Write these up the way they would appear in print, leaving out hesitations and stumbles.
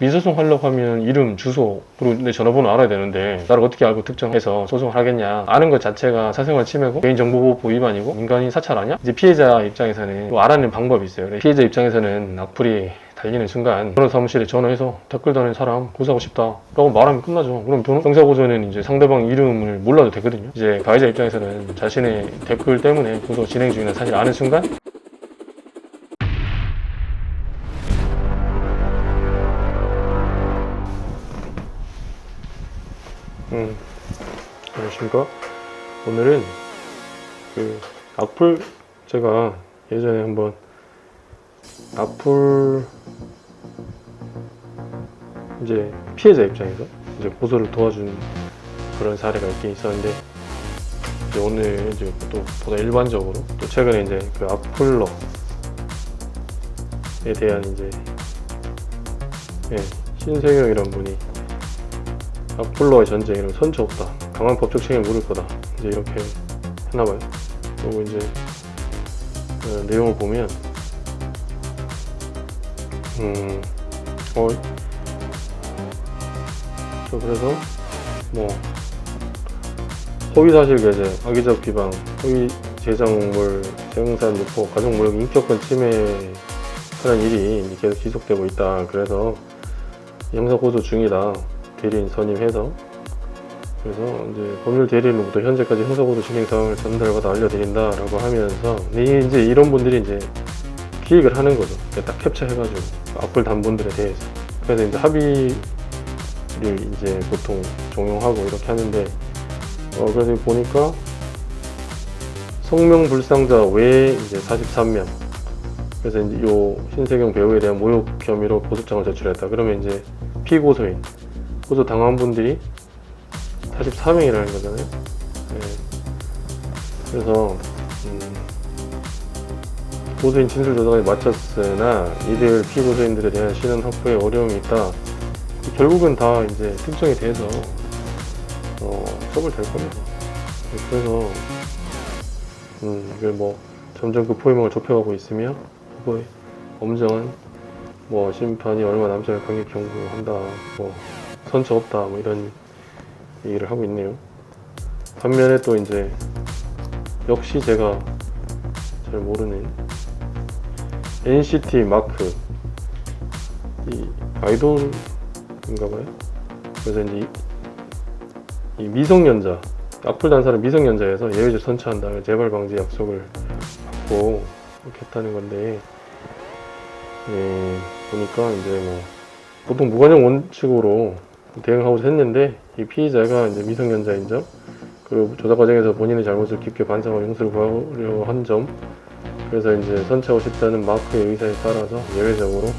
민소송 하려고 하면 이름, 주소, 그리고 내 전화번호 알아야 되는데 나를 어떻게 알고 특정해서 소송을 하겠냐. 아는 것 자체가 사생활 침해고 개인정보보호 위반이고 민간인 사찰 아니야? 이제 피해자 입장에서는 또 알아내는 방법이 있어요. 피해자 입장에서는 악플이 달리는 순간 변호사 사무실에 전화해서 댓글 다는 사람 고소하고 싶다 라고 말하면 끝나죠. 그럼 형사고소는 이제 상대방 이름을 몰라도 되거든요. 이제 가해자 입장에서는 자신의 댓글 때문에 고소 진행 중이라는 사실을 아는 순간 안녕하십니까. 오늘은 악플, 제가 예전에 한번 악플 이제 피해자 입장에서 이제 고소를 도와준 그런 사례가 있긴 있었는데, 이제 오늘 이제 또 보다 일반적으로 또 최근에 이제 그 악플러에 대한 이제 신세경이란 분이 악플러의 전쟁이라면 선처 없다, 강한 법적 책임을 물을 거다, 이제 이렇게 했나봐요. 그리고 이제 내용을 보면 그래서 뭐 허위사실 게재, 악의적 비방, 허위 제작물, 생산 유포, 가족무역 인격권 침해하는 일이 계속 지속되고 있다. 그래서 형사고소 중이다. 대리인 선임해서, 그래서 이제 법률 대리인으로부터 현재까지 형사고소 진행 상황을 전달받아 알려드린다라고 하면서 이제 이런 분들이 이제 기획을 하는 거죠. 딱 캡처해가지고 악플 단 분들에 대해서. 그래서 이제 합의를 이제 보통 종용하고 이렇게 하는데, 그래서 보니까 성명불상자 외에 이제 43명. 그래서 이제 요 신세경 배우에 대한 모욕 혐의로 고소장을 제출했다. 그러면 이제 피고소인, 고소 당한 분들이 44명이라는 거잖아요. 그래서 고소인 진술 조사가 마쳤으나 이들 피고소인들에 대한 신원 확보에 어려움이 있다. 결국은 다 이제 특정이 돼서 처벌될 겁니다. 그래서 이걸 뭐 점점 그 포위망을 좁혀가고 있으며 후보의 엄정한 뭐 심판이 얼마 남지 않을 강력 경고한다, 뭐 선처 없다, 뭐 이런 얘기를 하고 있네요. 반면에 또 이제 역시 제가 잘 모르는 NCT 마크, 이 아이돌인가봐요. 그래서 이제 이 미성년자, 악플 단 사람 미성년자에서 예외적 선처한다, 재발 방지 약속을 받고 이렇게 했다는 건데, 보니까 이제 뭐 보통 무관용 원칙으로 대응하고 했는데, 이 피의자가 이제 미성년자인 점, 그리고 조사 과정에서 본인의 잘못을 깊게 반성하고 용서를 구하려 한 점, 그래서 이제 선처하고 싶다는 마크의 의사에 따라서 예외적으로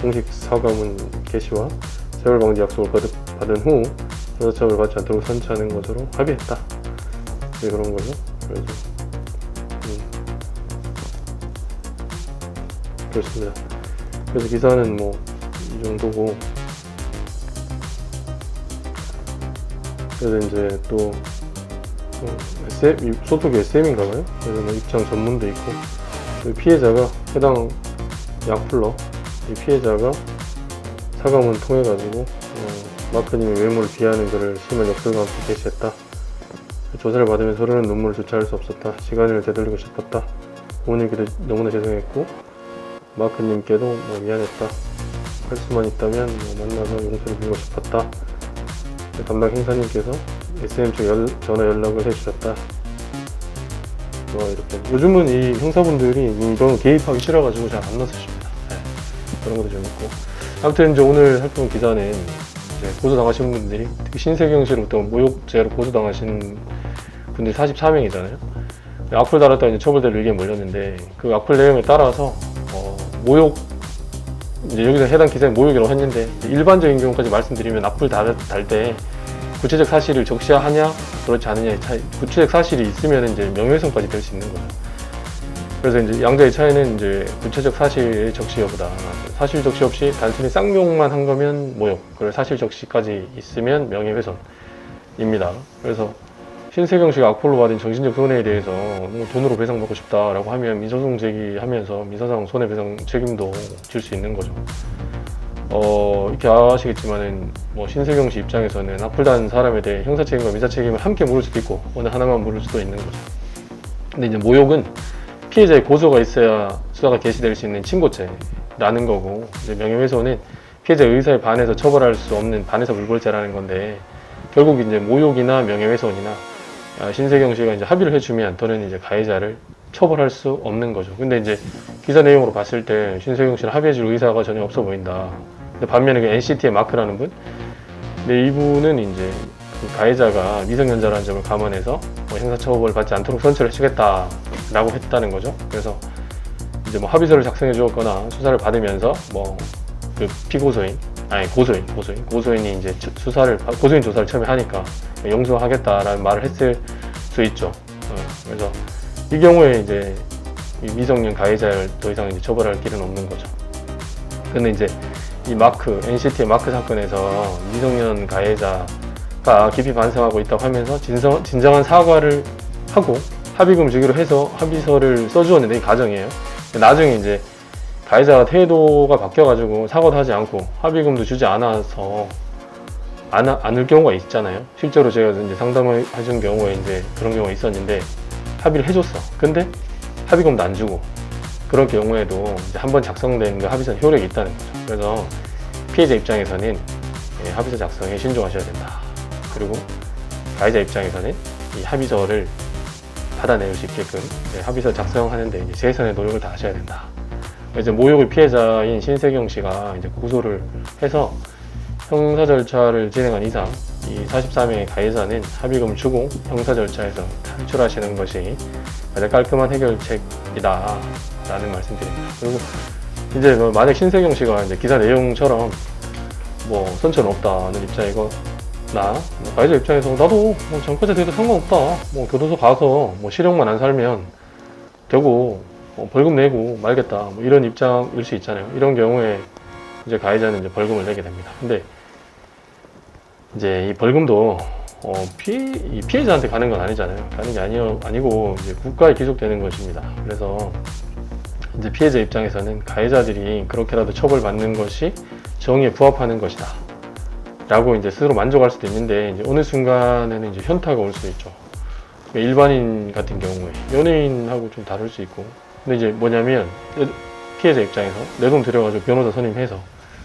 공식 사과문 게시와 재발 방지 약속을 받은 후 형사처벌을 받지 않도록 선처하는 것으로 합의했다. 네, 그런 거죠. 그래서 그렇습니다. 그래서 기사는 뭐 이 정도고, 그래서 이제 또 소속이 SM인가봐요. 그래서 뭐 입장 전문도 있고, 피해자가 해당 악플러 이 피해자가 사과문 통해 가지고 마크님의 외모를 비하하는 글을 심한 역설과 함께 게시했다. 조사를 받으면서 흐르는 눈물을 주체할 수 없었다. 시간을 되돌리고 싶었다. 부모님께도 너무나 죄송했고 마크님께도 뭐 미안했다. 할 수만 있다면 뭐 만나서 용서를 빌고 싶었다. 담당 행사님께서 SM 측 전화 연락을 해주셨다. 이렇게 요즘은 이 형사분들이 이런 개입하기 싫어가지고 잘 안 나서십니다. 그런 것도 좀 있고, 아무튼 이제 오늘 살펴본 기사는 이제 고소당하신 분들이, 특히 신세경 씨로부터 모욕죄로 고소당하신 분들이 44명이잖아요. 악플 달았다 이제 처벌될 의견이 몰렸는데, 그 악플 내용에 따라서 모욕, 이제 여기서 해당 기사에 모욕이라고 했는데, 일반적인 경우까지 말씀드리면 악플 달 때 구체적 사실을 적시하냐 그렇지 않느냐의 차이, 구체적 사실이 있으면 이제 명예훼손까지 될 수 있는 거죠. 그래서 이제 양자의 차이는 이제 구체적 사실의 적시 여부다. 사실 적시 없이 단순히 쌍욕만 한 거면 모욕, 그리고 사실 적시까지 있으면 명예훼손입니다. 그래서 신세경 씨가 악플로 받은 정신적 손해에 대해서 돈으로 배상받고 싶다라고 하면 민소송 제기하면서 민사상 손해배상 책임도 질 수 있는 거죠. 이렇게 아시겠지만은 뭐 신세경 씨 입장에서는 악플단 사람에 대해 형사 책임과 민사 책임을 함께 물을 수도 있고 어느 하나만 물을 수도 있는 거죠. 근데 이제 모욕은 피해자의 고소가 있어야 수사가 개시될 수 있는 친고죄라는 거고, 이제 명예훼손은 피해자의 의사에 반해서 처벌할 수 없는 반해서 물벌죄라는 건데, 결국 이제 모욕이나 명예훼손이나 신세경 씨가 이제 합의를 해주면 더는 이제 가해자를 처벌할 수 없는 거죠. 근데 이제 기사 내용으로 봤을 때 신세경 씨는 합의해줄 의사가 전혀 없어 보인다. 근데 반면에 그 NCT의 마크라는 분, 근데 이분은 이제 그 가해자가 미성년자라는 점을 감안해서 뭐 형사처벌 받지 않도록 선처를 해주겠다라고 했다는 거죠. 그래서 이제 뭐 합의서를 작성해 주었거나 수사를 받으면서 뭐 그 고소인이 이제 고소인 조사를 처음에 하니까 용서하겠다라는 말을 했을 수 있죠. 그래서 이 경우에 이제 이 미성년 가해자를 더 이상 이제 처벌할 길은 없는 거죠. 근데 이제 이 NCT의 마크 사건에서 미성년 가해자가 깊이 반성하고 있다고 하면서 진정한 사과를 하고 합의금 주기로 해서 합의서를 써주었는데, 이 과정이에요. 나중에 이제 가해자가 태도가 바뀌어가지고 사과도 하지 않고 합의금도 주지 않아서 않을 경우가 있잖아요. 실제로 제가 이제 상담을 해준 경우에 이제 그런 경우가 있었는데, 합의를 해줬어. 근데 합의금도 안 주고, 그런 경우에도 이제 한번 작성된 그 합의서는 효력이 있다는 거죠. 그래서 피해자 입장에서는 합의서 작성에 신중하셔야 된다. 그리고 가해자 입장에서는 이 합의서를 받아낼 수 있게끔 합의서 작성하는데 이제 최선의 노력을 다 하셔야 된다. 이제 모욕의 피해자인 신세경 씨가 이제 고소를 해서 형사 절차를 진행한 이상 이 43명의 가해자는 합의금을 주고 형사 절차에서 탈출하시는 것이 가장 깔끔한 해결책이다 라는 말씀드립니다. 그리고 이제 뭐 만약 신세경 씨가 이제 기사 내용처럼 뭐 선처는 없다는 입장이거나, 뭐 가해자 입장에서 나도 뭐 전과자 돼도 상관없다, 뭐 교도소 가서 뭐 실형만 안 살면 되고 뭐 벌금 내고 말겠다, 뭐 이런 입장일 수 있잖아요. 이런 경우에 이제 가해자는 이제 벌금을 내게 됩니다. 근데 이제 이 벌금도 피해자한테 가는 건 아니잖아요. 가는 게 아니고 이제 국가에 기속되는 것입니다. 그래서 이제 피해자 입장에서는 가해자들이 그렇게라도 처벌받는 것이 정의에 부합하는 것이다 라고 이제 스스로 만족할 수도 있는데, 이제 어느 순간에는 이제 현타가 올 수 있죠. 일반인 같은 경우에 연예인하고 좀 다를 수 있고, 근데 이제 뭐냐면 피해자 입장에서 내 돈 들여가지고 변호사 선임해서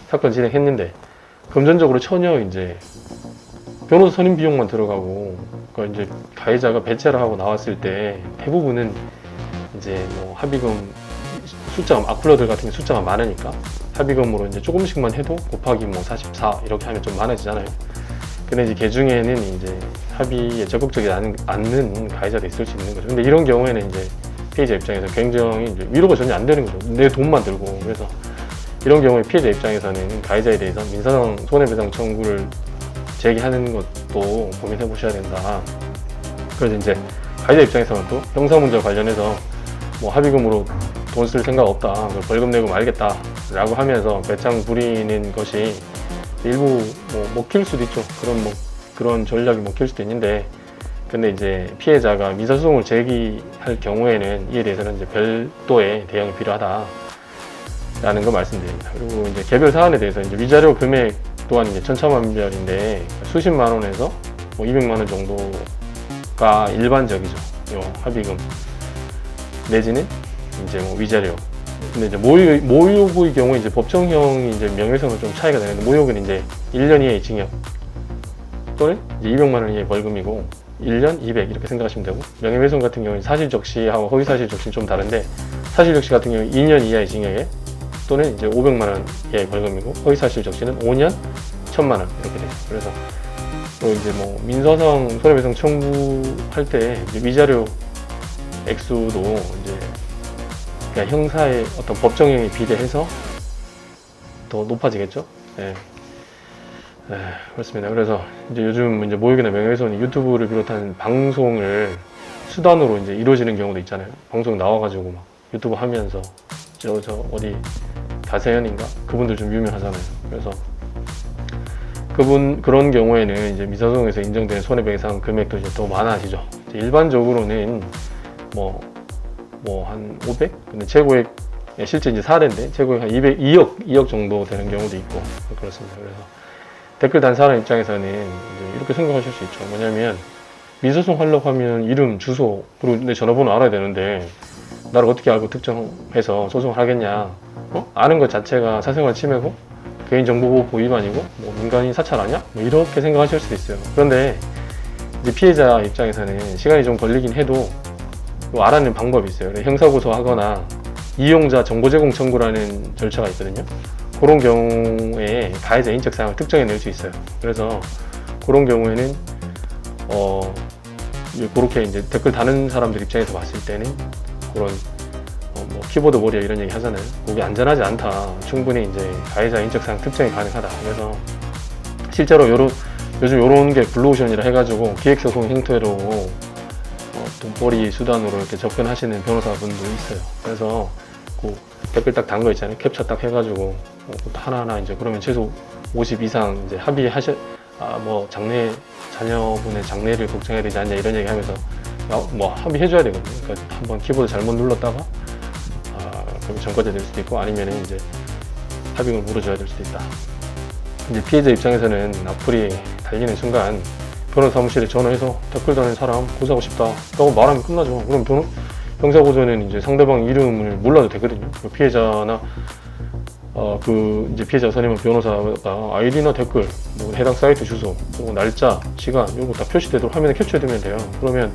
사건 진행했는데 금전적으로 전혀 이제 변호사 선임 비용만 들어가고, 그러니까 이제 가해자가 배째를 하고 나왔을 때 대부분은 이제 뭐 합의금 악플러들 같은 게 숫자가 많으니까 합의금으로 이제 조금씩만 해도 곱하기 뭐 44 이렇게 하면 좀 많아지잖아요. 근데 이제 그 중에는 이제 합의에 적극적이지 않는 가해자도 있을 수 있는 거죠. 근데 이런 경우에는 이제 피해자 입장에서 굉장히 이제 위로가 전혀 안 되는 거죠. 내 돈만 들고. 그래서 이런 경우에 피해자 입장에서는 가해자에 대해서 민사상 손해배상 청구를 제기하는 것도 고민해 보셔야 된다. 그래서 이제 가해자 입장에서는 또 형사 문제 관련해서 뭐 합의금으로 돈 쓸 생각 없다, 벌금 내고 말겠다 라고 하면서 배짱 부리는 것이 일부 뭐 먹힐 수도 있죠. 그런 전략이 먹힐 수도 있는데, 근데 이제 피해자가 민사소송을 제기할 경우에는 이에 대해서는 이제 별도의 대응이 필요하다라는 거 말씀드립니다. 그리고 이제 개별 사안에 대해서 이제 위자료 금액 또한 이제 천차만별인데 수십만 원에서 뭐 200만 원 정도가 일반적이죠. 요 합의금 내지는 이제 뭐 위자료. 근데 이제 모욕의 경우에 이제 법정형이 이제 명예훼손은 좀 차이가 나는데, 모욕은 이제 1년 이하의 징역 또는 이제 200만 원 이하의 벌금이고 1년 200 이렇게 생각하시면 되고, 명예훼손 같은 경우는 사실적시하고 허위사실적시는 좀 다른데, 사실적시 같은 경우는 2년 이하의 징역에 또는 이제 500만 원 이하의 벌금이고, 허위사실적시는 5년 1000만 원 이렇게 되죠. 그래서 또 이제 뭐 민사상 손해배상 청구할 때 위자료 액수도 이제 그러니까 형사의 어떤 법정형에 비례해서 더 높아지겠죠. 네. 네, 그렇습니다. 그래서 이제 요즘 이제 모욕이나 명예훼손이 유튜브를 비롯한 방송을 수단으로 이제 이루어지는 경우도 있잖아요. 방송 나와가지고 막 유튜브 하면서 저 어디 가세현인가? 그분들 좀 유명하잖아요. 그래서 그런 경우에는 이제 민사소송에서 인정되는 손해배상 금액도 이제 더 많아지죠. 이제 일반적으로는 뭐 한 500? 근데 최고액 실제 이제 사례인데 최고 한 2억 정도 되는 경우도 있고 그렇습니다. 그래서 댓글 단 사람 입장에서는 이제 이렇게 생각하실 수 있죠. 뭐냐면 민소송 하려고 하면 이름, 주소, 그리고 내 전화번호 알아야 되는데 나를 어떻게 알고 특정해서 소송을 하겠냐? 아는 것 자체가 사생활 침해고 개인정보보호 위반이고 뭐 민간인 사찰 아니야? 뭐 이렇게 생각하실 수도 있어요. 그런데 이제 피해자 입장에서는 시간이 좀 걸리긴 해도 알아내는 방법이 있어요. 형사고소하거나 이용자 정보 제공 청구라는 절차가 있거든요. 그런 경우에 가해자 인적 사항을 특정해낼 수 있어요. 그래서 그런 경우에는 그렇게 이제 댓글 다는 사람들 입장에서 봤을 때는 그런 뭐 키보드 워리어 이런 얘기 하잖아요. 그게 안전하지 않다. 충분히 이제 가해자 인적 사항 특정이 가능하다. 그래서 실제로 요즘 요런 게 블루오션이라 해가지고 기획소송 형태로 돈벌이 수단으로 이렇게 접근하시는 변호사분도 있어요. 그래서 그 댓글 딱 단 거 있잖아요. 캡처 딱 해가지고 하나하나 이제 그러면 최소 50 이상 이제 뭐 자녀분의 장래를 걱정해야 되지 않냐 이런 얘기 하면서 뭐 합의해줘야 되거든요. 그러니까 한번 키보드 잘못 눌렀다가 그럼 전과자 될 수도 있고 아니면 이제 합의금을 물어줘야 될 수도 있다. 이제 피해자 입장에서는 악플이 달리는 순간 변호사 사무실에 전화해서 댓글 다는 사람 고소하고 싶다 라고 말하면 끝나죠. 그럼 형사고소는 이제 상대방 이름을 몰라도 되거든요. 피해자나 이제 피해자 선임은 변호사가 아이디나 댓글, 뭐 해당 사이트 주소, 뭐 날짜, 시간 이거 다 표시되도록 화면에 캡처해두면 돼요. 그러면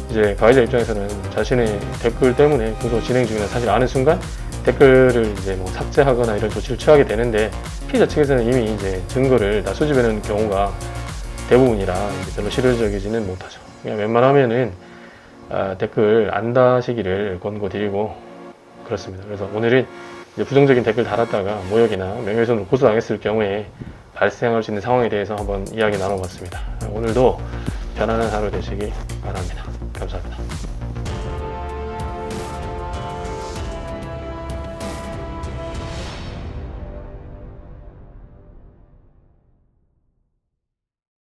이제 가해자 입장에서는 자신의 댓글 때문에 고소 진행 중이라 사실 아는 순간 댓글을 이제 뭐 삭제하거나 이런 조치를 취하게 되는데 피해자 측에서는 이미 이제 증거를 다 수집해놓은 경우가 대부분이라 별로 실효적이지는 못하죠. 그냥 웬만하면은 댓글 안 다시기를 권고드리고 그렇습니다. 그래서 오늘은 이제 부정적인 댓글 달았다가 모욕이나 명예훼손으로 고소당했을 경우에 발생할 수 있는 상황에 대해서 한번 이야기 나눠봤습니다. 오늘도 편안한 하루 되시기 바랍니다. 감사합니다.